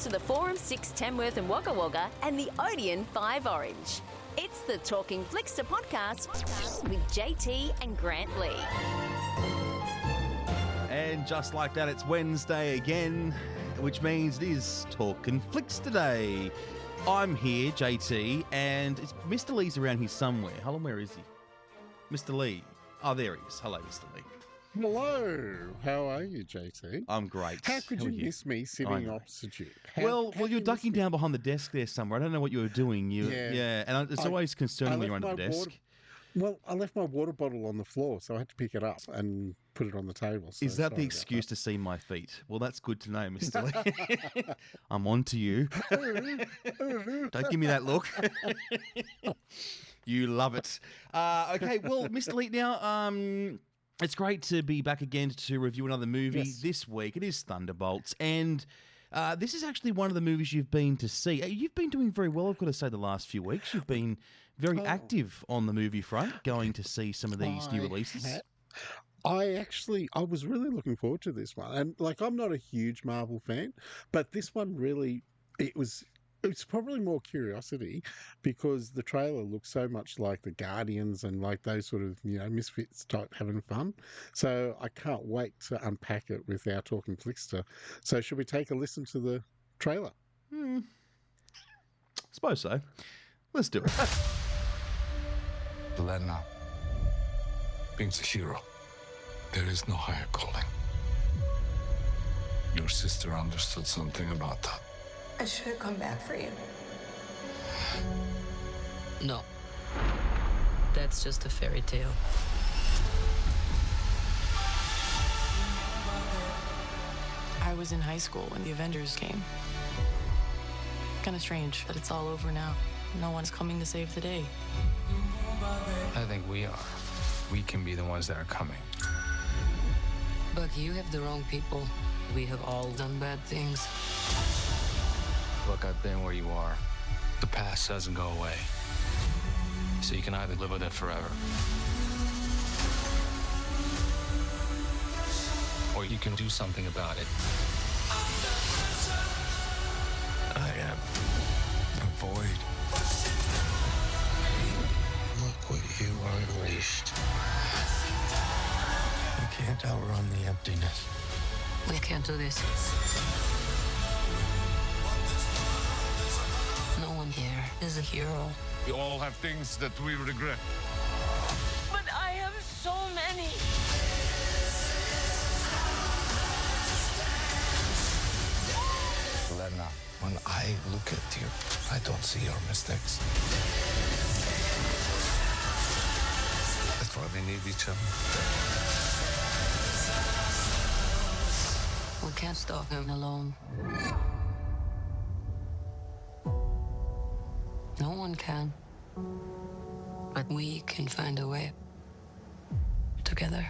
to the Forum 6 Tamworth and Wagga Wagga and the Odeon 5 Orange. It's the Talking Flickster podcast with JT and Grant Lee. And just like that, it's Wednesday again, which means it is Talkin' Flickster Day. I'm here, JT, and Mr. Lee's around here somewhere. Hold on, where is he? Mr. Lee. Oh, there he is. Hello, Mr. Lee. Hello. How are you, JT? I'm great. How could you miss me sitting opposite you? Well, you're ducking down behind the desk there somewhere. I don't know what you were doing. And it's always concerning when you're under the desk. I left my water bottle on the floor, so I had to pick it up and put it on the table. So is that the excuse to see my feet? Well, that's good to know, Mr. Lee. I'm on to you. Don't give me that look. You love it. Okay, well, Mr. Lee, now it's great to be back again to review another movie. Yes. This week. It is Thunderbolts, and this is actually one of the movies you've been to see. You've been doing very well, I've got to say, the last few weeks. You've been very active on the movie front, going to see some of these new releases. I was really looking forward to this one. And, I'm not a huge Marvel fan, but this one really, it's probably more curiosity because the trailer looks so much like the Guardians and like those sort of, misfits type having fun. So I can't wait to unpack it with our Talking Flickster. So should we take a listen to the trailer? Suppose so. Let's do it. Lena, being a hero, there is no higher calling. Your sister understood something about that. I should have come back for you. No. That's just a fairy tale. I was in high school when the Avengers came. Kind of strange that it's all over now. No one's coming to save the day. I think we are. We can be the ones that are coming. But you have the wrong people. We have all done bad things. Look, I've been where you are. The past doesn't go away. So you can either live with it forever, or you can do something about it. I am a void. Look what you unleashed. You can't outrun the emptiness. We can't do this. No one here is a hero. We all have things that we regret. But I have so many. Lena, when I look at you, I don't see your mistakes. That's why we need each other. We can't stop him alone. No one can. But we can find a way. Together.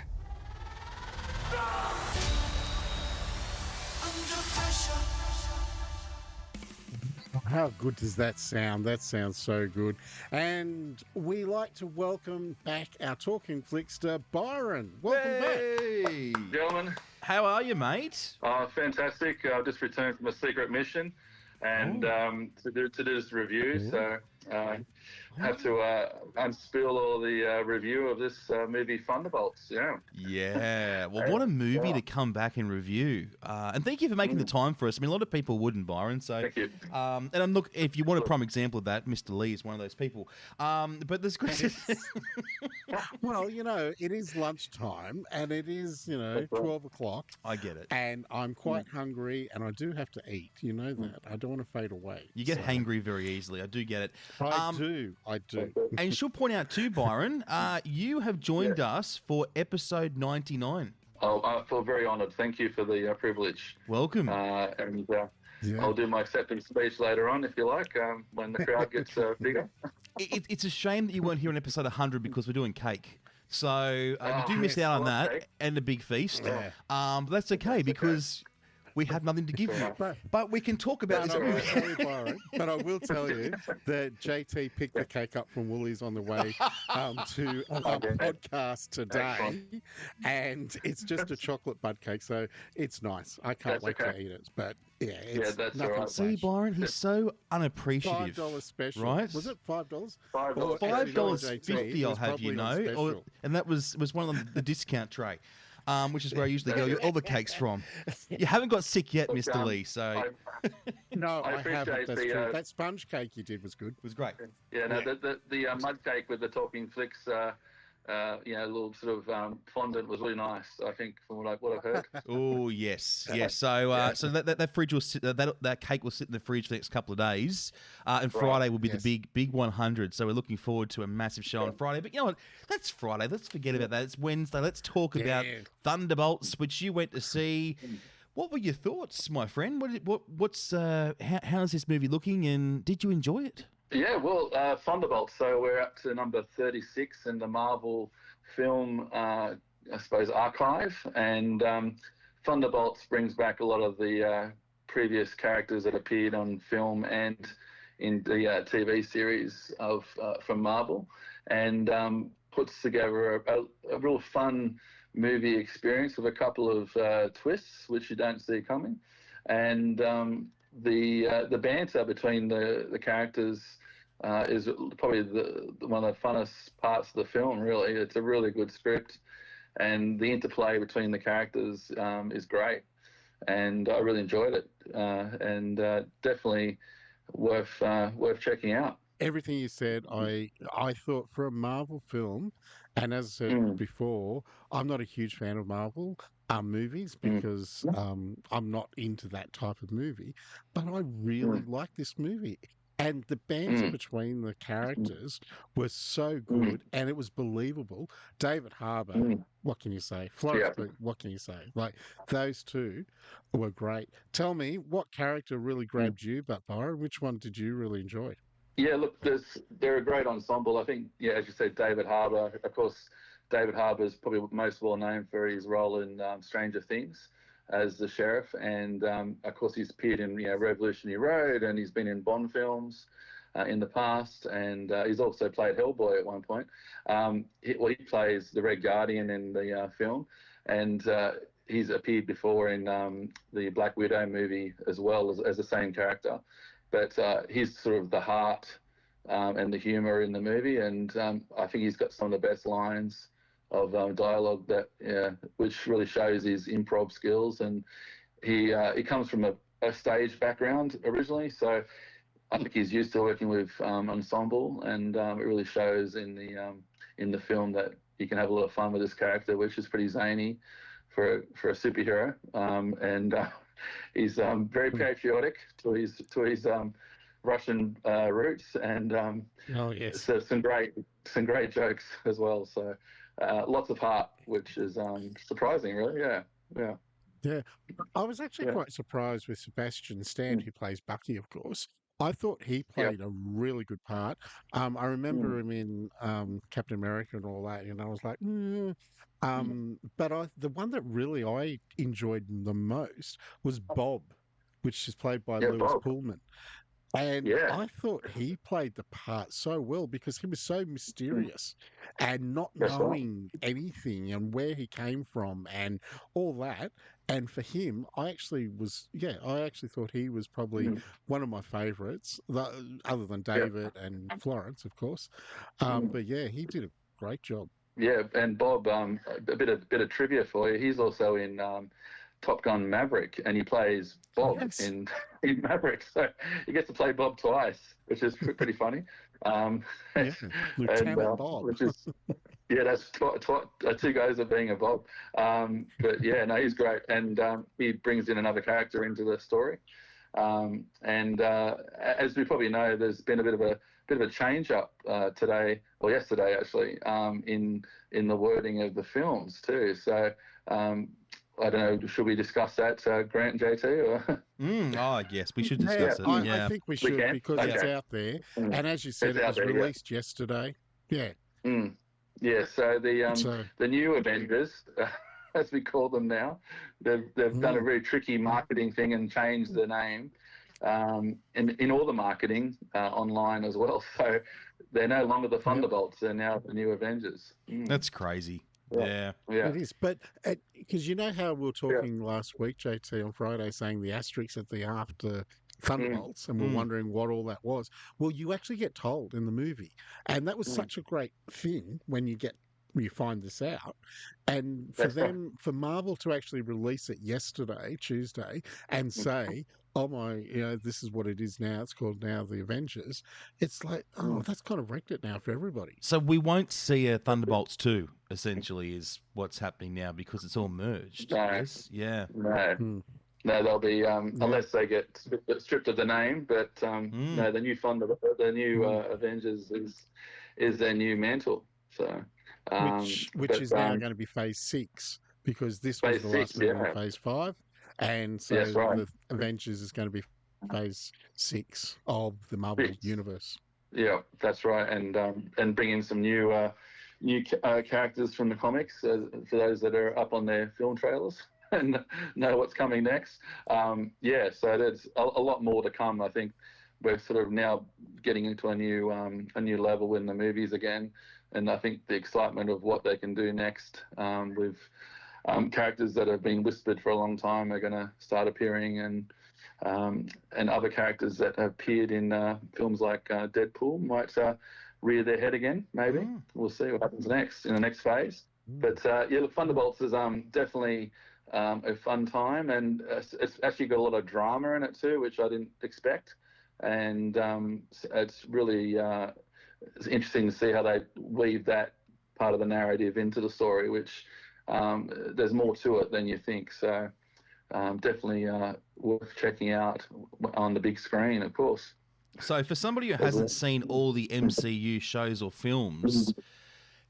How good does that sound? That sounds so good. And we like to welcome back our Talking Flickster, Byron. Welcome back. Gentlemen. How are you, mate? Fantastic. I've just returned from a secret mission and to do this review. So had to unspill all the review of this movie, Thunderbolts. Yeah. Well, what a movie to come back and review. And thank you for making the time for us. I mean, a lot of people wouldn't, Byron. So, thank you. And look, if you want a prime example of that, Mr. Lee is one of those people. But there's well, it is lunchtime and it is, 12 o'clock. I get it. And I'm quite hungry and I do have to eat. You know that. I don't want to fade away. You get hangry very easily. I do get it. I do. And she'll point out too, Byron, you have joined us for episode 99. Oh, I feel very honoured. Thank you for the privilege. Welcome. I'll do my acceptance speech later on, if you like, when the crowd gets bigger. It's a shame that you weren't here in episode 100 because we're doing cake. So you do miss out on that and the big feast. But that's okay because we have nothing to give you. But- But we can talk about this I will movie. tell you, Byron, but I will tell you that JT picked the cake up from Woolies on the way to our podcast today, and it's just a chocolate bud cake, so it's nice. I can't wait to eat it. But yeah, it's that's nothing all right. See, special. Byron, he's so unappreciative. $5 special, right? Was it $5? $5. $5.50, I'll have you know, and that was one of the discount tray, which is where I usually get all the cakes from. You haven't got sick yet, Look, Mr. Lee, so No, I appreciate haven't. That's the, true. That sponge cake you did was good. it was great. Yeah, no, the mud cake with the Talking Flicks, little sort of fondant was really nice. I think from what I've heard. Oh yes, yes. So so that fridge will sit, that cake will sit in the fridge for the next couple of days, and Friday will be the big 100. So we're looking forward to a massive show on Friday. But you know what? That's Friday. Let's forget about that. It's Wednesday. Let's talk about Thunderbolts, which you went to see. What were your thoughts, my friend? How's this movie looking, and did you enjoy it? Yeah, well, Thunderbolts. So we're up to number 36 in the Marvel film, I suppose, archive. And Thunderbolts brings back a lot of the previous characters that appeared on film and in the TV series from Marvel, and puts together a real fun movie experience with a couple of twists which you don't see coming. And the banter between the characters is probably one of the funnest parts of the film, really. It's a really good script, and the interplay between the characters is great, and I really enjoyed it, and definitely worth checking out. Everything you said, I thought for a Marvel film, and as I said before, I'm not a huge fan of Marvel movies because I'm not into that type of movie, but I really like this movie. And the banter between the characters was so good, and it was believable. David Harbour, what can you say? Florence, what can you say? Like, those two were great. Tell me, what character really grabbed you, Byron? Which one did you really enjoy? Yeah, look, they're a great ensemble. I think, as you said, David Harbour. Of course, David Harbour is probably most well known for his role in Stranger Things as the sheriff, and of course he's appeared in Revolutionary Road, and he's been in Bond films in the past, and he's also played Hellboy at one point. He plays the Red Guardian in the film, and he's appeared before in the Black Widow movie as well as the same character. But he's sort of the heart and the humour in the movie, and I think he's got some of the best lines of dialogue which really shows his improv skills. And he comes from a stage background originally, so I think he's used to working with ensemble, and it really shows in the film that you can have a lot of fun with this character, which is pretty zany for a superhero, and he's very patriotic to his Russian roots, and so some great jokes as well. So lots of heart, which is surprising, really. Yeah. I was actually quite surprised with Sebastian Stan, who plays Bucky, of course. I thought he played a really good part. I remember him in Captain America and all that, and I was like, but the one that really I enjoyed the most was Bob, which is played by Lewis Pullman. And I thought he played the part so well because he was so mysterious and not knowing anything and where he came from and all that. And for him, I actually thought he was probably one of my favourites, other than David and Florence, of course. But yeah, he did a great job. Yeah, and Bob, a bit of trivia for you. He's also in Top Gun Maverick, and he plays Bob in Maverick, so he gets to play Bob twice, which is pretty funny. Lieutenant Bob, which is that's two guys of being a Bob. But he's great, and he brings in another character into the story. And as we probably know, there's been a bit of a change up today or yesterday actually in the wording of the films too. So. I don't know, should we discuss that, Grant and JT? Or? Oh, yes, we should discuss it. I think we should because it's out there. And as you said, it was released yesterday. Yeah. Yeah, so the new Avengers as we call them now. They've done a very tricky marketing thing and changed the name in all the marketing online as well. So they're no longer the Thunderbolts; they're now the new Avengers. That's crazy. Yeah. It is. But because you know how we were talking last week, JT, on Friday, saying the asterisks at the after Thunderbolts, and we're wondering what all that was. Well, you actually get told in the movie, and that was such a great thing when you find this out, and for Marvel to actually release it yesterday, Tuesday, and say, "Oh my, this is what it is now. It's called now the Avengers." It's like, that's kind of wrecked it now for everybody. So we won't see a Thunderbolts 2, essentially, is what's happening now because it's all merged. No. Yes? Yeah. No. No, they'll be unless they get stripped of the name. But no, the new Avengers is their new mantle. So which is now going to be Phase 6 because this was the last movie in Phase 5, and so the Avengers is going to be Phase 6 of the Marvel universe. Yeah, that's right, and bring in some new characters from the comics for those that are up on their film trailers and know what's coming next. So there's a lot more to come. I think we're sort of now getting into a new level in the movies again, and I think the excitement of what they can do next with characters that have been whispered for a long time are going to start appearing, and other characters that have appeared in films like Deadpool might rear their head again. Maybe we'll see what happens next in the next phase. But look, Thunderbolts is definitely a fun time, and it's actually got a lot of drama in it too, which I didn't expect. And it's really it's interesting to see how they weave that part of the narrative into the story, which there's more to it than you think. So definitely worth checking out on the big screen, of course. So for somebody who hasn't seen all the MCU shows or films,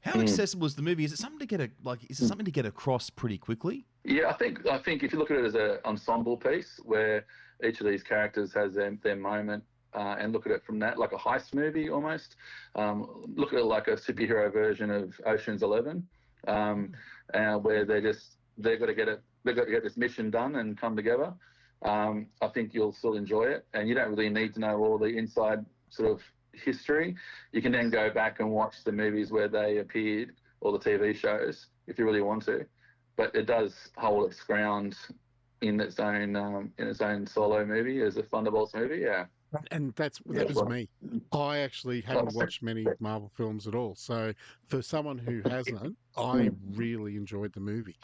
how accessible is the movie? Is it something to get across pretty quickly? Yeah, I think if you look at it as an ensemble piece where each of these characters has their moment, and look at it from that, like a heist movie almost. Look at it like a superhero version of Ocean's 11, where they've got to get this mission done and come together. I think you'll still enjoy it, and you don't really need to know all the inside sort of history. You can then go back and watch the movies where they appeared or the TV shows if you really want to. But it does hold its ground in its own solo movie as a Thunderbolts movie. Yeah. And that was me. I actually haven't watched many Marvel films at all. So for someone who hasn't, I really enjoyed the movie,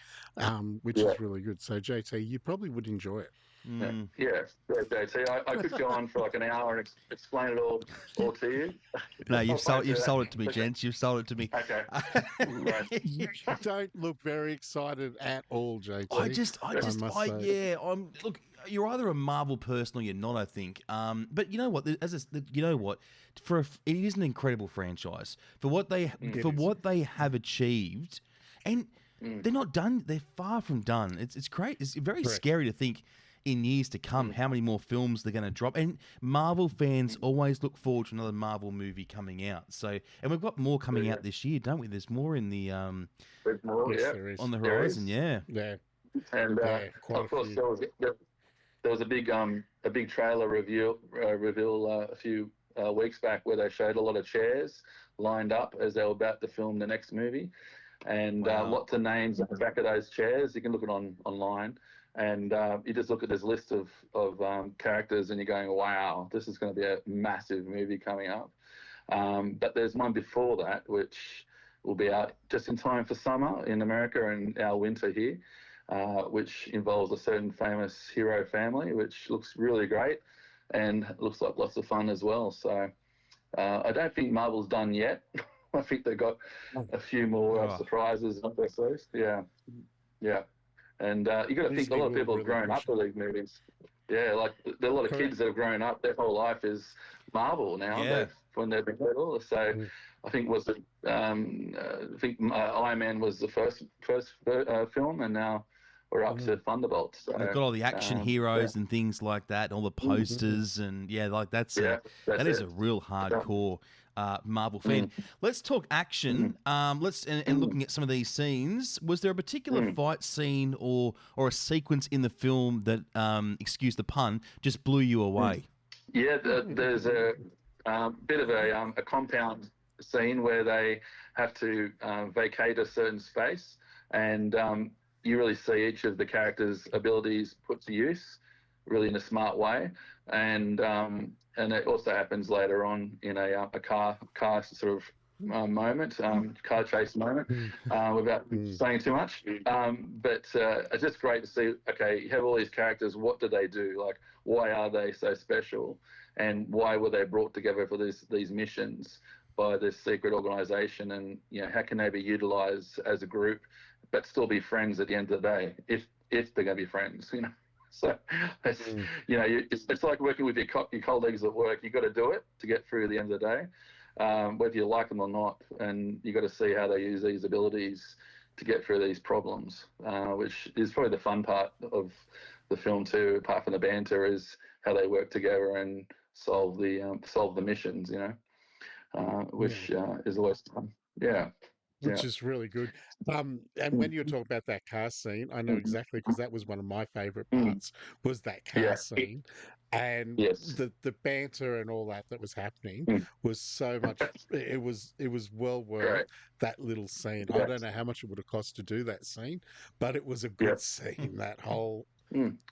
which is really good. So JT, you probably would enjoy it. Yeah, JT. I could go on for like an hour and explain it all to you. No, you've sold it to me, gents. You've sold it to me. Okay. You don't look very excited at all, JT. Look, you're either a Marvel person or you're not, I think. But you know what? It is an incredible franchise for what they have achieved, and they're not done. They're far from done. It's great. It's very scary to think in years to come how many more films they're going to drop. And Marvel fans always look forward to another Marvel movie coming out. So, and we've got more coming out this year, don't we? There's more in the There's more, there is. on the horizon. Yeah. And of course there was a big trailer reveal a few weeks back where they showed a lot of chairs lined up as they were about to film the next movie, and lots of names on the back of those chairs. You can look it online, and you just look at this list of characters, and you're going, wow, this is going to be a massive movie coming up. But there's one before that which will be out just in time for summer in America and our winter here. Which involves a certain famous hero family, which looks really great and looks like lots of fun as well. So I don't think Marvel's done yet. I think they've got a few more surprises up their sleeves. Yeah. And you got to think a lot of people have grown up with these movies. Yeah, like there are a lot of kids that have grown up. Their whole life is Marvel now when they've been little. So I think Iron Man was the first film, and now we're up to Thunderbolts. So, they've got all the action heroes and things like that, and all the posters, and that is a real hardcore Marvel fan. Let's talk action. And looking at some of these scenes, was there a particular fight scene or a sequence in the film that, excuse the pun, just blew you away? Yeah, there's a bit of a compound scene where they have to vacate a certain space, and you really see each of the characters' abilities put to use, really in a smart way, and it also happens later on in a car sort of moment, car chase moment, without saying too much. But it's just great to see. Okay, you have all these characters. What do they do? Like, why are they so special? And why were they brought together for these missions by this secret organization? And how can they be utilized as a group, but still be friends at the end of the day, if they're going to be friends? So it's it's like working with your colleagues at work. You got to do it to get through the end of the day, whether you like them or not. And you got to see how they use these abilities to get through these problems, which is probably the fun part of the film too. Apart from the banter, is how they work together and solve the missions. Which is always fun. Yeah. Which is really good. And when you talk about that car scene, I know exactly, because that was one of my favorite parts, was that car scene. And the banter and all that was happening was so much. It was well worth that little scene. I don't know how much it would have cost to do that scene, but it was a good scene. That whole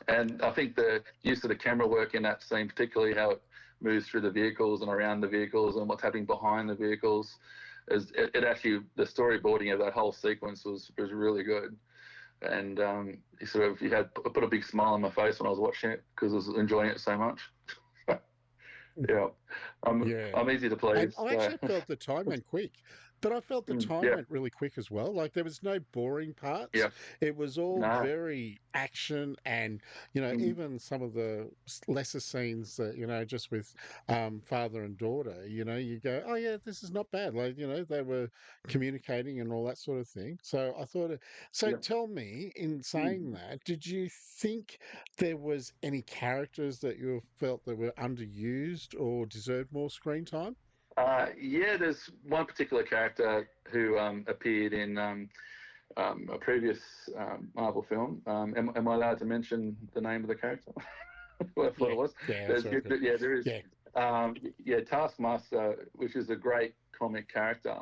and I think the use of the camera work in that scene, particularly how it moves through the vehicles and around the vehicles and what's happening behind the vehicles, it actually, the storyboarding of that whole sequence was really good. And you had put a big smile on my face when I was watching it, because I was enjoying it so much. I'm easy to please. And I actually felt the time went quick, but I felt the time went really quick as well. Like, there was no boring parts. It was all very action, and even some of the lesser scenes that just with father and daughter, you go, oh yeah, this is not bad. Like, they were communicating and all that sort of thing. So I thought. Tell me, in saying that, did you think there was any characters that you felt that were underused or deserved more screen time? There's one particular character who appeared in a previous Marvel film. Am I allowed to mention the name of the character? What it was? There is. Taskmaster, which is a great comic character.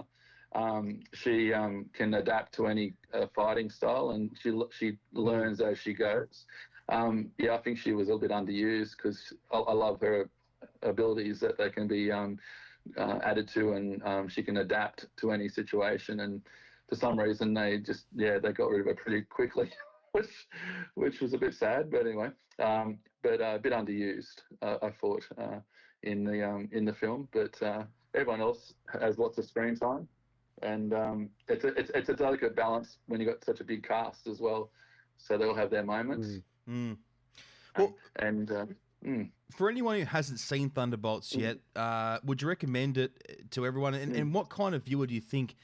She can adapt to any fighting style, and she learns as she goes. I think she was a little bit underused, because I love her abilities that they can be added to, and she can adapt to any situation. And for some reason, they got rid of her pretty quickly, which was a bit sad. But anyway, but a bit underused, I thought, in the film. But everyone else has lots of screen time, and it's a delicate balance when you've got such a big cast as well. So they'll have their moments. Well, and for anyone who hasn't seen Thunderbolts yet, would you recommend it to everyone? And what kind of viewer do you think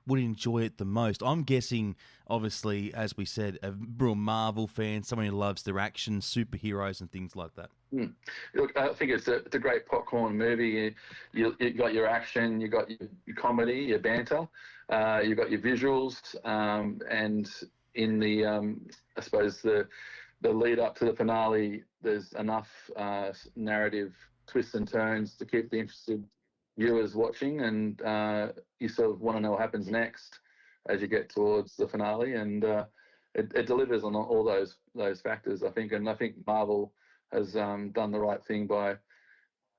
would enjoy it the most? I'm guessing, obviously, as we said, a real Marvel fan, someone who loves their action, superheroes, and things like that. Look, I think it's a great popcorn movie. You got your action, you got your comedy, your banter, you got your visuals, and in the I suppose the lead up to the finale, there's enough narrative twists and turns to keep the interested viewers watching, and you sort of want to know what happens next as you get towards the finale, and it delivers on all those factors, I think. And I think Marvel has done the right thing by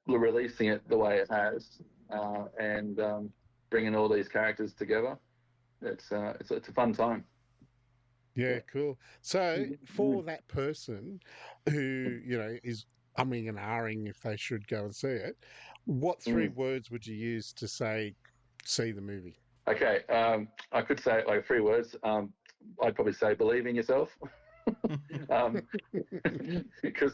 releasing it the way it has, and bringing all these characters together. It's a fun time. Yeah, cool. So for that person who, is umming and ahhing if they should go and see it, what three words would you use to say, see the movie? Okay, I could say like 3 words. I'd probably say believe in yourself. Because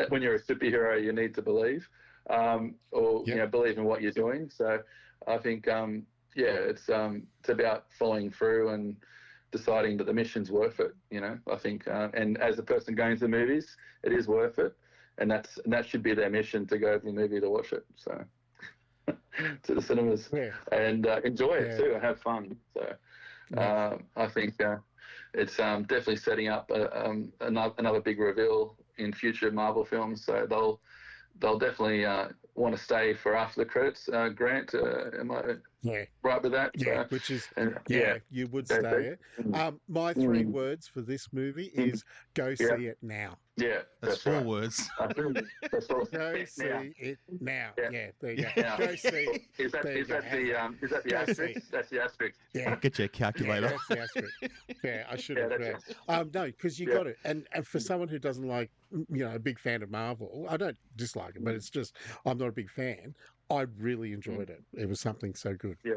when you're a superhero, you need to believe, or believe in what you're doing. So I think it's about following through and deciding that the mission's worth it. I think, and as a person going to the movies, it is worth it, and that should be their mission, to go to the movie to watch it. So to the cinemas and enjoy it too and have fun. So I think it's definitely setting up another big reveal in future Marvel films. So they'll definitely want to stay for after the credits. Grant, am I right with that? Yeah, which is you would stay it. My 3 words for this movie is go see it now. Yeah, that's 4 words. Go see it now. Yeah, there you go. Go see it. Is that the asterisk? That's the asterisk. Yeah. I'll get you a calculator. That's the asterisk. Yeah, I should have. No, because you got it. And for someone who doesn't like, a big fan of Marvel, I don't dislike it, but it's just I'm not a big fan. I really enjoyed it. It was something so good. Yeah.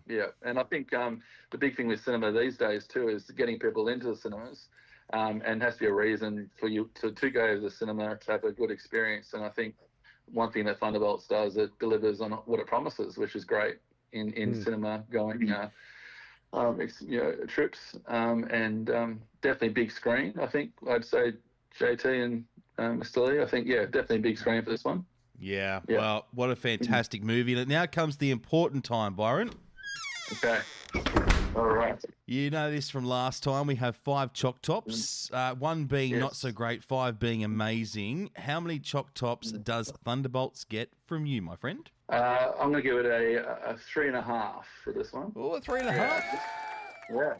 Yeah, and I think the big thing with cinema these days too is getting people into the cinemas, and has to be a reason for you to go to the cinema to have a good experience. And I think one thing that Thunderbolts does, it delivers on what it promises, which is great in cinema going trips, and definitely big screen. I think I'd say JT and Mr. Lee. I think definitely big screen for this one. Yeah, well, what a fantastic movie. And now comes the important time, Byron. Okay. All right. You know this from last time. We have 5 chalk tops, 1 being not so great, 5 being amazing. How many chalk tops does Thunderbolts get from you, my friend? I'm going to give it a 3.5 for this one. Oh, a 3.5? Yeah.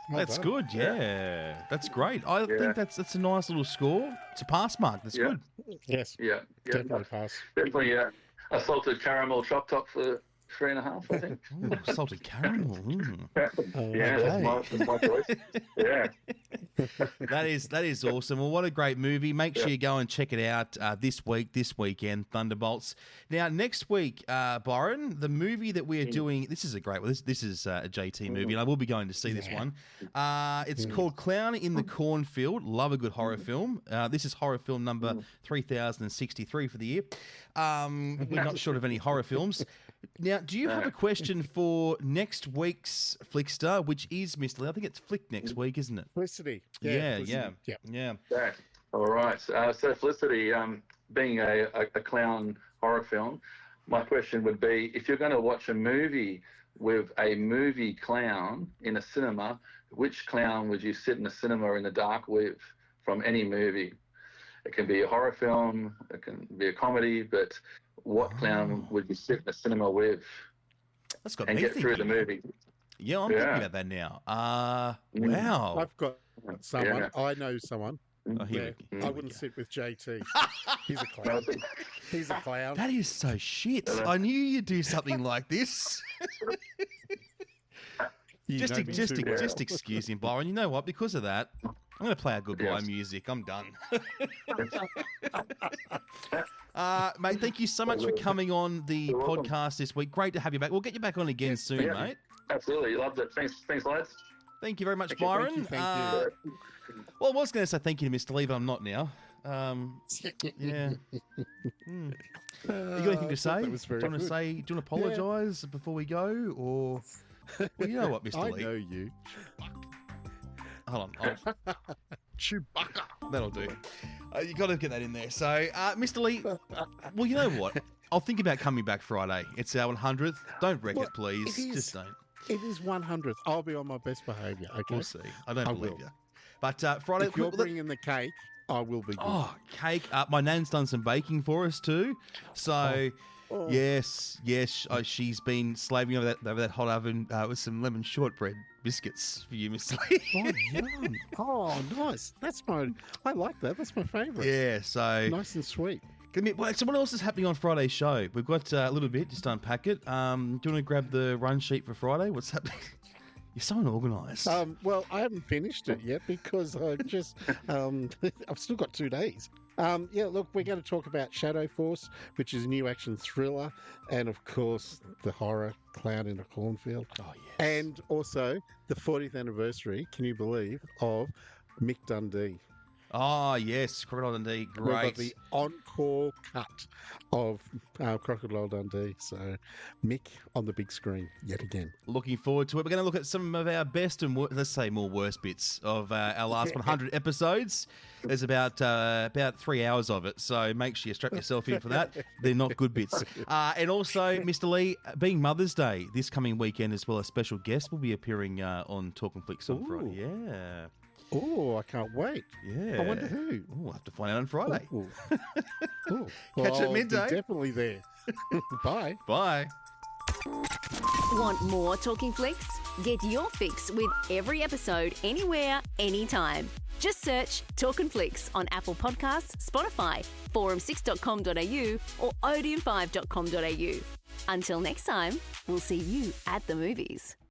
That's good, That's great. I think that's a nice little score. It's a pass mark. That's good. Yes. Yeah. Definitely pass. Definitely, a salted caramel chalk top for 3.5, I think. Ooh, salted caramel. That's my choice. Yeah. That is awesome. Well, what a great movie. Make sure you go and check it out this weekend, Thunderbolts. Now, next week, Byron, the movie that we are doing, this is a great one. This is a JT movie, and I will be going to see this one. It's called Clown in the Cornfield. Love a good horror film. This is horror film number 3063 for the year. We're not short of any horror films. Now, do you have a question for next week's Flickster, which is Mr. Lee? I think it's Flick next week, isn't it? Felicity. Yeah. All right. So Felicity, being a clown horror film, my question would be, if you're going to watch a movie with a movie clown in a cinema, which clown would you sit in the cinema in the dark with from any movie? It can be a horror film, it can be a comedy, but what clown would you sit in the cinema with and get through the movie? Yeah, I'm thinking about that now. Wow. I've got someone. Yeah. I know someone. I wouldn't sit with JT. He's a clown. He's a clown. That is so shit. I knew you'd do something like this. Just excuse him, Byron. You know what? Because of that, I'm going to play our goodbye music. I'm done. Mate, thank you so much for coming on the podcast this week. Great to have you back. We'll get you back on again soon, mate. Absolutely. Loved it. Thanks, lads. Thank you very much, Byron. Thank you. Well, I was going to say thank you to Mr. Lee, but I'm not now. Yeah. You got anything to say? Do you want to apologise before we go? Or, well, you know what, Mr. Lee? I know you. Hold on. Chewbacca. That'll do. You got to get that in there. So, Mr. Lee, well, you know what? I'll think about coming back Friday. It's our 100th. Don't wreck it, please. Just don't. It is 100th. I'll be on my best behaviour, okay? We'll see. I don't believe you. But Friday... If you're bringing the cake, I will be good. Oh, cake. My nan's done some baking for us too. So... Oh. Yes, she's been slaving over that hot oven with some lemon shortbread biscuits for you, Mr. Lee. Oh, yum. Oh, nice. I like that. That's my favourite. Yeah, so... Nice and sweet. So what else is happening on Friday's show? We've got a little bit, just to unpack it. Do you want to grab the run sheet for Friday? What's happening? You're so unorganised. Well, I haven't finished it yet because I've just... I've still got 2 days. Look, we're going to talk about Shadow Force, which is a new action thriller, and of course, the horror Clown in a Cornfield. Oh, yes. And also the 40th anniversary, can you believe, of Mick Dundee. Oh, yes. Crocodile Dundee. We've got Great. the encore cut of Crocodile Dundee. So Mick on the big screen yet again. Looking forward to it. We're going to look at some of our best and, let's say, more worst bits of our last 100 episodes. There's about 3 hours of it, so make sure you strap yourself in for that. They're not good bits. And also, Mr. Lee, being Mother's Day this coming weekend as well, a special guest will be appearing on Talkin' Flicks on Friday. Yeah. Oh, I can't wait. Yeah. I wonder who. Oh, we'll have to find out on Friday. Ooh. Ooh. Catch you at I'll be midday. Definitely there. Bye. Bye. Want more Talking Flicks? Get your fix with every episode anywhere, anytime. Just search Talkin' Flicks on Apple Podcasts, Spotify, forum6.com.au or odeon5.com.au. Until next time, we'll see you at the movies.